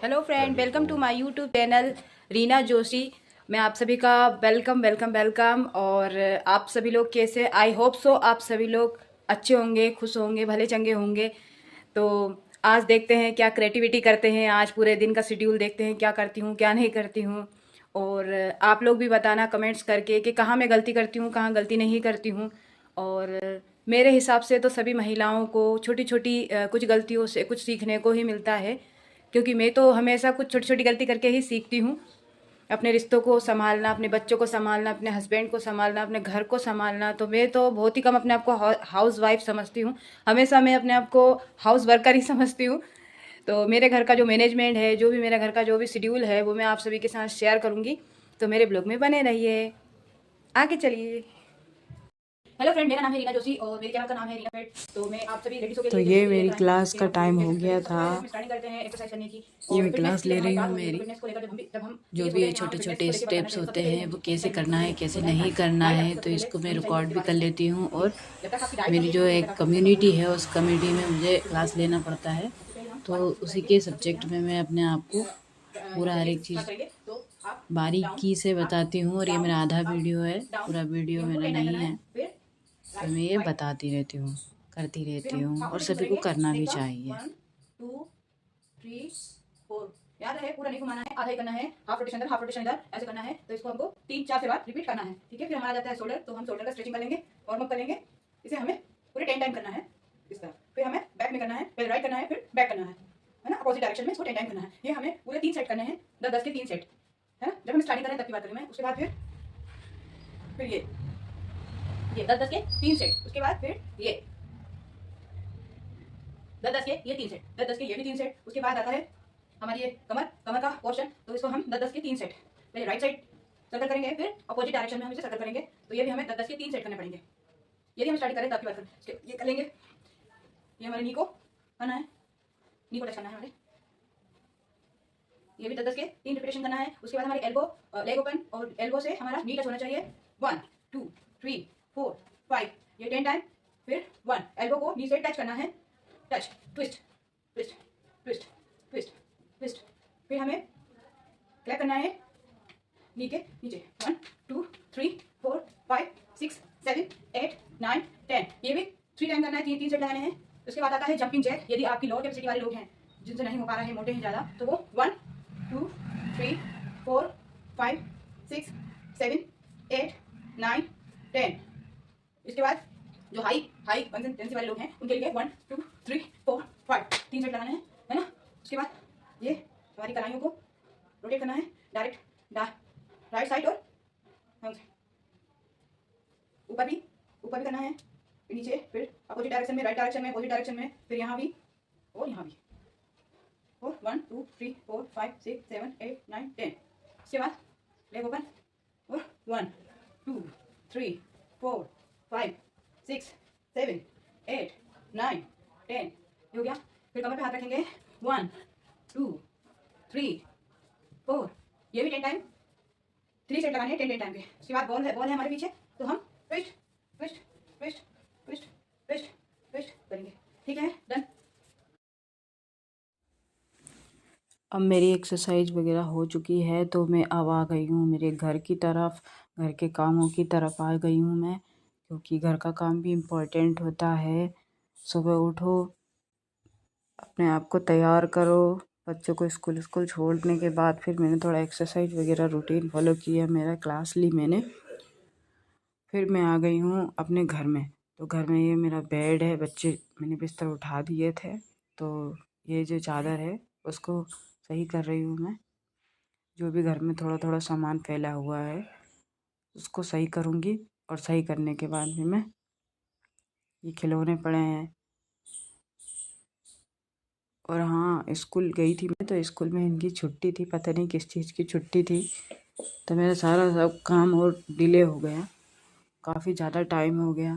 Hello friend, welcome to my YouTube channel Reena Joshi. मैं आप सभी का वेलकम वेलकम वेलकम। और आप सभी लोग कैसे? आई होप सो आप सभी लोग अच्छे होंगे, खुश होंगे, भले चंगे होंगे। तो आज देखते हैं क्या क्रिएटिविटी करते हैं। आज पूरे दिन का शेड्यूल देखते हैं, क्या करती हूँ क्या नहीं करती हूँ। और आप लोग भी बताना कमेंट्स करके कि कहाँ मैं गलती करती हूँ, कहाँ गलती नहीं करती हूँ। और मेरे हिसाब से तो सभी महिलाओं को छोटी छोटी कुछ गलतियों से कुछ सीखने को ही मिलता है, क्योंकि मैं तो हमेशा कुछ छोटी छोटी गलती करके ही सीखती हूँ। अपने रिश्तों को संभालना, अपने बच्चों को संभालना, अपने हस्बैंड को संभालना, अपने घर को संभालना। तो मैं तो बहुत ही कम अपने आप को हाउस वाइफ समझती हूँ। हमेशा मैं अपने आप को हाउस वर्कर ही समझती हूँ। तो मेरे घर का जो मैनेजमेंट है, जो भी मेरे घर का जो भी शेड्यूल है, वो मैं आप सभी के साथ शेयर करूँगी। तो मेरे ब्लॉग में बने रहिए, आगे चलिए। हेलो फ्रेंड, मेरा नाम है रीना जोशी और मेरे चैनल का नाम है रीना पेट। तो मैं आप सभी लेडीजों के तो लिए ये लेकर मेरी आई हूँ क्लास कि का हम टाइम कैसे हो गया सबसे था। पहले हम स्टार्टिंग करते हैं एक्सरसाइज करने की। ये और मैं फिटनेस क्लास के लिए ले हमारी रही बात हूँ। होगी तो मेरी फिटनेस को लेकर जब हम जो ये भी सोच रहे ये हैं कि हाँ, छोटे हमें फिटनेस छोटे को लेकर बात करना स्टेप्स चाहिए। होते सबसे पहले हैं वो जो कैसे एक्सरसाइज करना करने के है लिए कैसे होता है नहीं करना डाइट। है, आपको तो सबसे पहले इसको मैं होनी चाहिए रिकॉर्ड भी कर डाइट। लेती हूँ। और जब तक आपकी डाइट मेरी कंप्लीट जो नहीं होगी, जब तक एक आपको फिटनेस का कम्युनिटी गोल नहीं है होगा, उस कम्युनिटी में मुझे तो क्लास लेना पड़ता है। सबसे पहले हम तो 5 उसी करेंगे। के सबसे पहले सब्जेक्ट हम में मैं अपने आप को पूरा हर नीचे एक से स्टार्ट चीज़ करेंगे। तो अप, डाउन, बारीकी से अप, बताती हूँ। और ये डाउन, मेरा आधा अप, वीडियो है, डाउन। पूरा ये वीडियो हमको मेरा 10 टाइम नहीं करना है। है। फिर तो राइट मैं ये राइट। बताती रहती हूँ, करती फिर रहती हम हूँ, हाफ और रोटेशन सभी को करेंगे। करना भी एक काउंट, चाहिए। 1 2 3 4। याद रहे, पूरा नहीं घुमाना है, आधा ही करना है। हाफ रोटेशन इधर, हाफ रोटेशन इधर, ऐसे करना है। तो इसको हमको 3 4 से बार रिपीट करना है। ठीक है। फिर हमारा जाता है शोल्डर, तो हम शोल्डर का स्ट्रेचिंग करेंगे, वार्म अप करेंगे। इसे हमें पूरे 10 टाइम करना है इस तरह। फिर हमें बैक में करना है, पहले राइट करना है, फिर बैक करना है ना, अपोजिट डायरेक्शन में इसको 10 टाइम करना है। ये हमें पूरे 3 सेट करने हैं, 10 10 के 3 सेट, है ना। जब हम स्टार्टिंग कर रहे हैं तब की बात करूँ मैं। उसके बाद फिर ये 10 10 के 3 सेट। उसके बाद फिर ये 10 10 के ये 3 सेट, 10 10 के ये भी 3 सेट। उसके बाद आता है हमारी ये कमर कमर का पोर्शन। तो इसको हम 10 10 के 3 सेट, पहले राइट साइड सर्कल करेंगे, फिर अपोजिट डायरेक्शन में हम इसे सर्कल करेंगे। तो ये भी हमें 10 10 के 3 सेट करने पड़ेंगे। यदि हम स्टार्ट करें तो आपकी बात करें, ये कर लेंगे। ये हमारे नी को करना है, नी को टच करना है हमारे। ये भी 10 10 के 3 रिपीटेशन करना है। उसके बाद हमारी एल्बो, लेग ओपन, और एल्बो से हमारा नी टच होना चाहिए। 1 2 3 4 5, ये 10 टाइम। फिर 1 एल्बो को नी से टच करना है, touch, twist twist twist twist twist. फिर हमें क्लैप करना है नी के नीचे। 1 2 3 4 5 6 7 8 9 10, ये भी 3 टाइम करना है, 3 3 सेट लगाने हैं। उसके बाद आता है जंपिंग जैक। यदि आपकी लोअर कैपेसिटी वाले लोग हैं, जिनसे नहीं हो पा रहा है, मोटे हैं ज़्यादा, तो वो 1 2 3 4 5 6 7 8 9 10। इसके बाद जो हाई हाई कंसिस्टेंसी वाले लोग हैं, उनके लिए 1 2 3 4 5, 3 सेट लगाने हैं, है ना। उसके बाद ये हमारी कलाइयों को रोटेट करना है, डायरेक्ट राइट साइड और ऊपर भी करना है, फिर नीचे, फिर अपोजिट डायरेक्शन में, राइट डायरेक्शन में, अपोजिट डायरेक्शन में, फिर यहाँ भी और यहाँ भी। और 1 2 3 4 5 6 7 8 9 10। उसके बाद लेग ओपन, और 1 2 3 4 5 6 7 8 9 10, हो गया। फिर कमर पे हाथ रखेंगे, 1 2 3 4, ये भी 10 टाइम, 3 सेट लगाने हैं 10 10 टाइम के। उसके बाद बॉल है हमारे पीछे, तो हम twist twist twist twist twist twist करेंगे। ठीक है, डन। अब मेरी एक्सरसाइज वगैरह हो चुकी है, तो मैं अब आ गई हूँ मेरे घर की तरफ, घर के कामों की तरफ आ गई हूँ मैं, क्योंकि घर का काम भी इम्पोर्टेंट होता है। सुबह उठो, अपने आप को तैयार करो, बच्चों को स्कूल छोड़ने के बाद फिर मैंने थोड़ा एक्सरसाइज वगैरह रूटीन फॉलो किया, मेरा क्लास ली मैंने। फिर मैं आ गई हूँ अपने घर में। तो घर में ये मेरा बेड है, बच्चे मैंने बिस्तर उठा दिए थे, तो ये जो चादर है उसको सही कर रही हूँ मैं। जो भी घर में थोड़ा थोड़ा सामान फैला हुआ है उसको सही करूँगी, और सही करने के बाद भी मैं, ये खिलौने पड़े हैं। और हाँ, स्कूल गई थी मैं, तो स्कूल में इनकी छुट्टी थी, पता नहीं किस चीज़ की छुट्टी थी, तो मेरा सारा सब काम और डिले हो गया, काफ़ी ज़्यादा टाइम हो गया।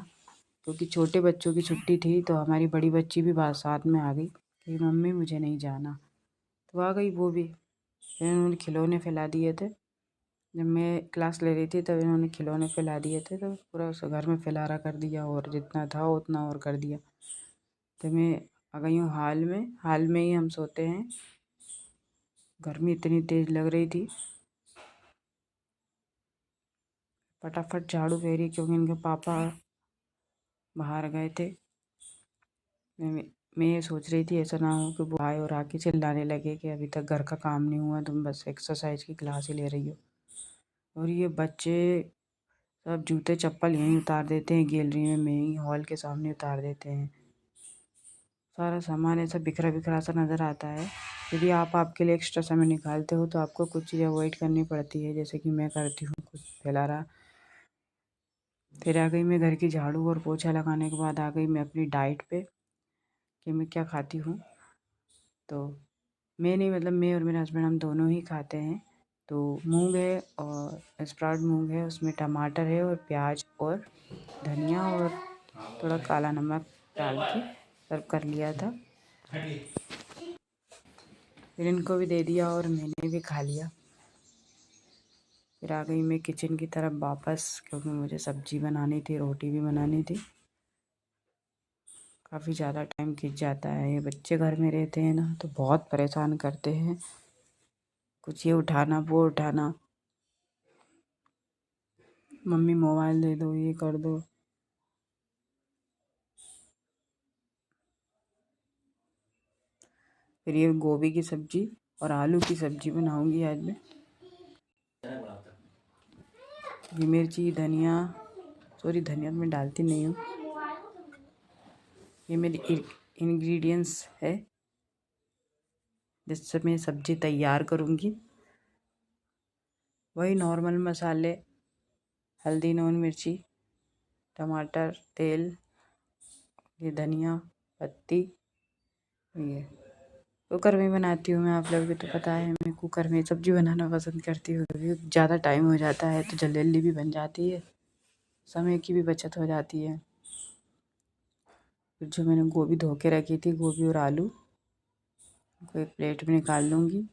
क्योंकि छोटे बच्चों की छुट्टी थी, तो हमारी बड़ी बच्ची भी बात साथ में आ गई कि मम्मी मुझे नहीं जाना, तो आ गई वो भी। फिर उन्होंने खिलौने फैला दिए थे, जब मैं क्लास ले रही थी तब इन्होंने खिलौने फैला दिए थे, तो पूरा उस घर में फैलारा कर दिया, और जितना था उतना और कर दिया। तो मैं आ गई हूँ हाल में ही हम सोते हैं। गर्मी इतनी तेज़ लग रही थी, फटाफट झाड़ू फेरी क्योंकि इनके पापा बाहर गए थे। मैं ये सोच रही थी ऐसा ना हो कि वो आए और आके चिल्लाने लगे कि अभी तक घर का काम नहीं हुआ, तुम बस एक्सरसाइज की क्लास ही ले रही हो। और ये बच्चे सब जूते चप्पल यहीं उतार देते हैं गैलरी में, ही हॉल के सामने उतार देते हैं। सारा सामान ऐसा बिखरा बिखरा सा नज़र आता है। यदि आप आपके लिए एक्स्ट्रा समय निकालते हो तो आपको कुछ चीज़ें अवॉइड करनी पड़ती है, जैसे कि मैं करती हूँ, कुछ फैला रहा। फिर आ गई मैं घर की झाड़ू और पोछा लगाने के बाद आ गई मैं अपनी डाइट पे कि मैं क्या खाती हूँ। तो मैं नहीं, मतलब मैं और मेरे हस्बैंड हम दोनों ही खाते हैं। तो मूंग है और स्प्राउट मूंग है, उसमें टमाटर है और प्याज और धनिया और थोड़ा काला नमक डाल के सर्व कर लिया था। फिर इनको भी दे दिया और मैंने भी खा लिया। फिर आ गई मैं किचन की तरफ वापस, क्योंकि मुझे सब्जी बनानी थी, रोटी भी बनानी थी। काफ़ी ज़्यादा टाइम खिंच जाता है, ये बच्चे घर में रहते हैं ना तो बहुत परेशान करते हैं, कुछ ये उठाना वो उठाना, मम्मी मोबाइल दे दो, ये कर दो। फिर ये गोभी की सब्जी और आलू की सब्जी बनाऊंगी आज मैं। ये मिर्ची धनिया, सॉरी धनिया मैं डालती नहीं हूँ, ये मेरी इंग्रेडिएंट्स है जिससे मैं सब्जी तैयार करूँगी। वही नॉर्मल मसाले, हल्दी नून मिर्ची टमाटर तेल, ये धनिया पत्ती। ये कुकर में बनाती हूँ मैं, आप लोगों को तो पता है मैं कुकर में सब्जी बनाना पसंद करती हूँ, क्योंकि ज़्यादा टाइम हो जाता है तो जल्दी जल्दी भी बन जाती है, समय की भी बचत हो जाती है। फिर जो मैंने गोभी धो के रखी थी, गोभी और आलू को एक प्लेट में निकाल लूँगी।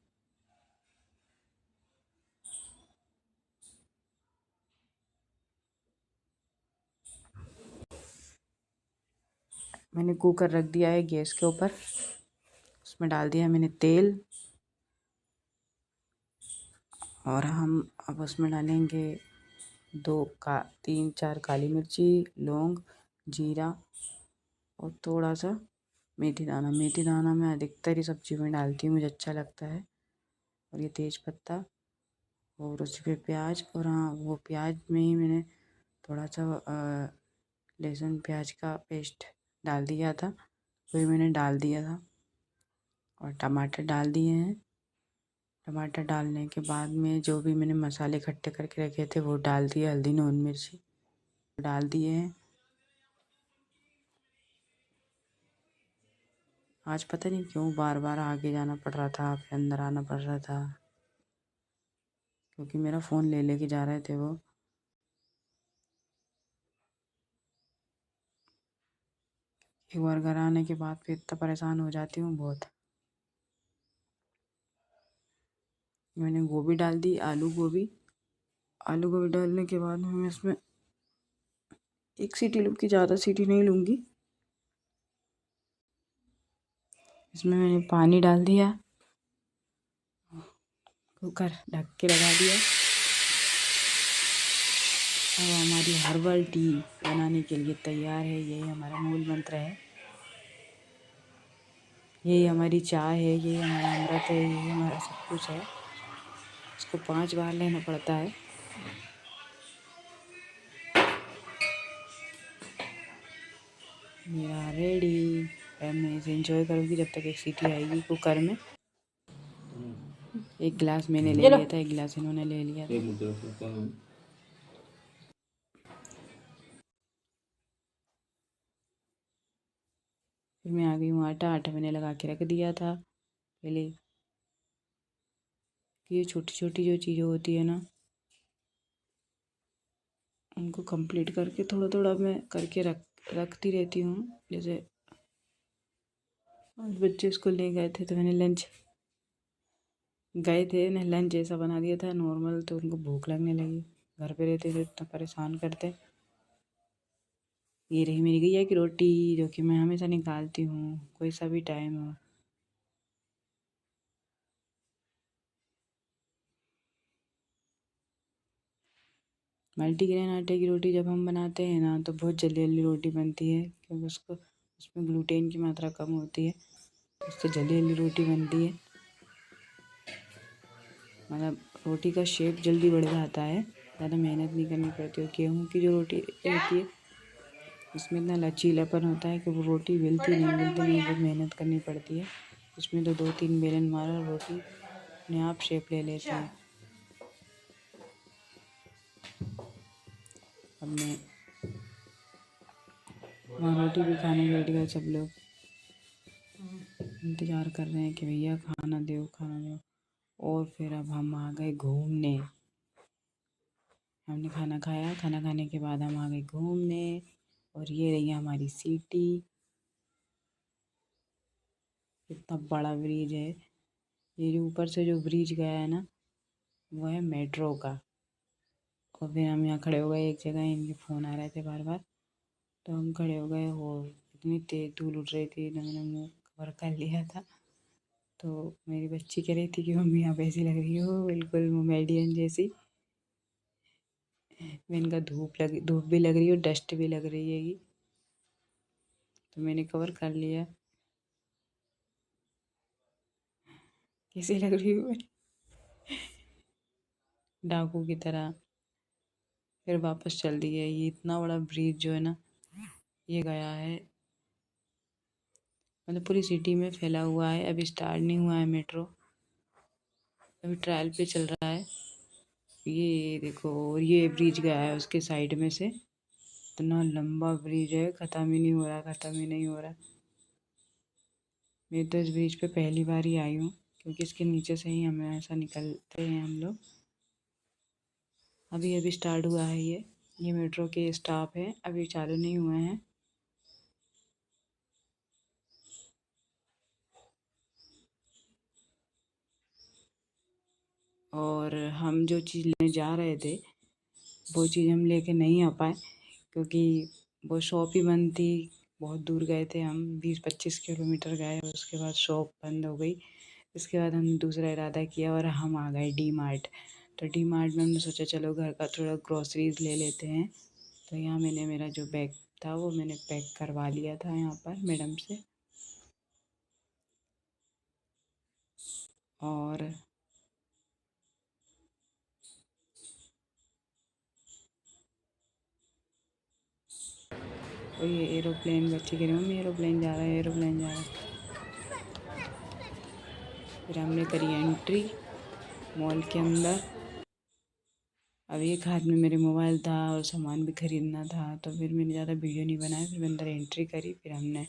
मैंने कुकर रख दिया है गैस के ऊपर, उसमें डाल दिया मैंने तेल और हम अब उसमें डालेंगे 3-4 काली मिर्ची, लौंग, जीरा और थोड़ा सा मेथी दाना। मेथी दाना मैं अधिकतर ही सब्जी में डालती हूँ, मुझे अच्छा लगता है। और ये तेज पत्ता और उसी पे प्याज, और हाँ वो प्याज में ही मैंने थोड़ा सा लहसुन प्याज का पेस्ट डाल दिया था, वही मैंने डाल दिया था। और टमाटर डाल दिए हैं। टमाटर डालने के बाद में जो भी मैंने मसाले इकट्ठे करके रखे थे वो डाल दिए, हल्दी नून मिर्ची डाल दिए हैं। आज पता नहीं क्यों बार बार आगे जाना पड़ रहा था, फिर अंदर आना पड़ रहा था, क्योंकि मेरा फ़ोन ले लेके जा रहे थे वो। एक बार घर आने के बाद फिर इतना परेशान हो जाती हूँ बहुत। मैंने गोभी डाल दी, आलू गोभी डालने के बाद मैं इसमें एक सीटी लूँगी, ज़्यादा सीटी नहीं लूँगी। इसमें मैंने पानी डाल दिया, कुकर ढक के लगा दिया। अब हमारी हर्बल टी बनाने के लिए तैयार है, यही हमारा मूल मंत्र है, यही हमारी चाय है, यही हमारा अमृत है, यही हमारा सब कुछ है। इसको 5 बार लेना पड़ता है। मेरा रेडी। अब मैं इसे एंजॉय करूँगी जब तक एक सीटी आएगी कुकर में। एक गिलास मैंने ले लिया था, एक गिलास इन्होंने ले लिया था। फिर मैं आ गई हूँ, आटा मैंने लगा के रख दिया था पहले। ये छोटी छोटी जो चीज़ें होती है ना, उनको कंप्लीट करके थोड़ा थोड़ा मैं करके रखती रहती हूँ। जैसे आज बच्चे स्कूल ले गए थे तो मैंने लंच जैसा बना दिया था नॉर्मल, तो उनको भूख लगने लगी। घर पे रहते थे इतना परेशान करते। ये रही मेरी गैया की रोटी, जो कि मैं हमेशा निकालती हूँ कोई सा भी टाइम हो। मल्टीग्रेन आटे की रोटी जब हम बनाते हैं ना तो बहुत जल्दी जल्दी रोटी बनती है, क्योंकि उसमें ग्लूटेन की मात्रा कम होती है, उससे जल्दी जल्दी रोटी बनती है। मतलब रोटी का शेप जल्दी बढ़ जाता है, ज़्यादा मेहनत नहीं करनी पड़ती है। गेहूँ की जो रोटी होती है उसमें इतना लचीलापन होता है कि वो रोटी मिलती नहीं, बहुत मेहनत करनी पड़ती है। उसमें तो 2-3 बेलन मारा रोटी अपने आप शेप ले लेती है। अब मैं वहाँ रोटी भी खाने बैठ गए, सब लोग इंतज़ार कर रहे हैं कि भैया खाना दो खाना दो। और फिर अब हम आ गए घूमने। हमने खाना खाया, खाना खाने के बाद हम आ गए घूमने। और ये रही हमारी सिटी। इतना बड़ा ब्रिज है। ये जो ऊपर से जो ब्रिज गया है ना, वो है मेट्रो का। और फिर हम यहाँ खड़े हो गए एक जगह, इनके फ़ोन आ रहे थे बार बार, तो हम खड़े हो गए। और इतनी तेज़ धूल उठ रही थी, तो मैंने मुँह कवर कर लिया था। तो मेरी बच्ची कह रही थी कि मम्मी आप ऐसी लग रही हो बिल्कुल मोमेडियन जैसी। मैं इनका धूप भी लग रही है और डस्ट भी लग रही है, तो मैंने कवर कर लिया। कैसी लग रही हूँ मैं? डाकू की तरह। फिर वापस चल दिए। ये इतना बड़ा ब्रिज जो है ना, ये गया है, मतलब पूरी सिटी में फैला हुआ है। अभी स्टार्ट नहीं हुआ है मेट्रो, अभी ट्रायल पे चल रहा है। ये देखो, और ये ब्रिज गया है उसके साइड में से। इतना लंबा ब्रिज है, ख़त्म ही नहीं हो रहा, ख़त्म ही नहीं हो रहा। मैं तो इस ब्रिज पे पहली बार ही आई हूँ, क्योंकि इसके नीचे से ही हमें ऐसा निकलते हैं हम लोग। अभी अभी स्टार्ट हुआ है ये मेट्रो के स्टॉप है, अभी चालू नहीं हुए हैं। और हम जो चीज़ लेने जा रहे थे वो चीज़ हम लेके नहीं आ पाए, क्योंकि वो शॉप ही बंद थी। बहुत दूर गए थे हम, 20-25 किलोमीटर गए, उसके बाद शॉप बंद हो गई। इसके बाद हमने दूसरा इरादा किया और हम आ गए डी मार्ट। तो डी मार्ट में हमने सोचा चलो घर का थोड़ा ग्रॉसरीज ले लेते हैं। तो यहाँ मैंने मेरा जो बैग था वो मैंने पैक करवा लिया था यहाँ पर मैडम से। और ये एरोप्लेन, बच्चे कह रहे मम्मी एरोप्लेन जा रहा है, एरोप्लेन जा रहा है। फिर हमने करी एंट्री मॉल के अंदर। अब एक हाथ में मेरे मोबाइल था और सामान भी ख़रीदना था, तो फिर मैंने ज़्यादा वीडियो नहीं बनाया। फिर अंदर एंट्री करी, फिर हमने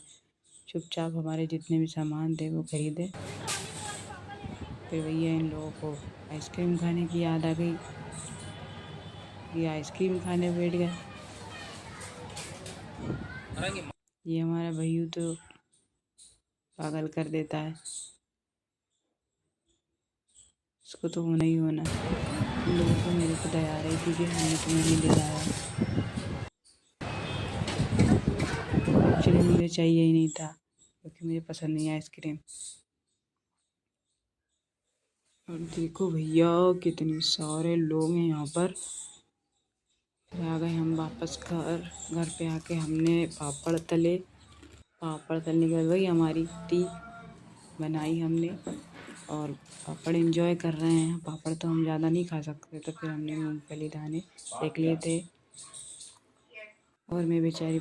चुपचाप हमारे जितने भी सामान थे वो ख़रीदे। फिर भैया इन लोगों को आइसक्रीम खाने की याद आ गई, ये आइसक्रीम खाने बैठ गए। ये हमारा भैया तो पागल कर देता है, इसको तो होना ही होना। इन लोगों को मेरे को दया आ रही थी कि हमने तुम्हें नहीं दिलाया। एक्चुअली मुझे चाहिए ही नहीं था, क्योंकि मुझे पसंद नहीं है आइसक्रीम। और देखो भैया कितने सारे लोग हैं यहाँ पर। फिर आ गए हम वापस घर पे आके हमने पापड़ तले। पापड़ तलने के बाद वही हमारी टी बनाई हमने, और पापड़ एंजॉय कर रहे हैं। पापड़ तो हम ज़्यादा नहीं खा सकते, तो फिर हमने मूंगफली दाने सेक लिए थे। और मैं बेचारी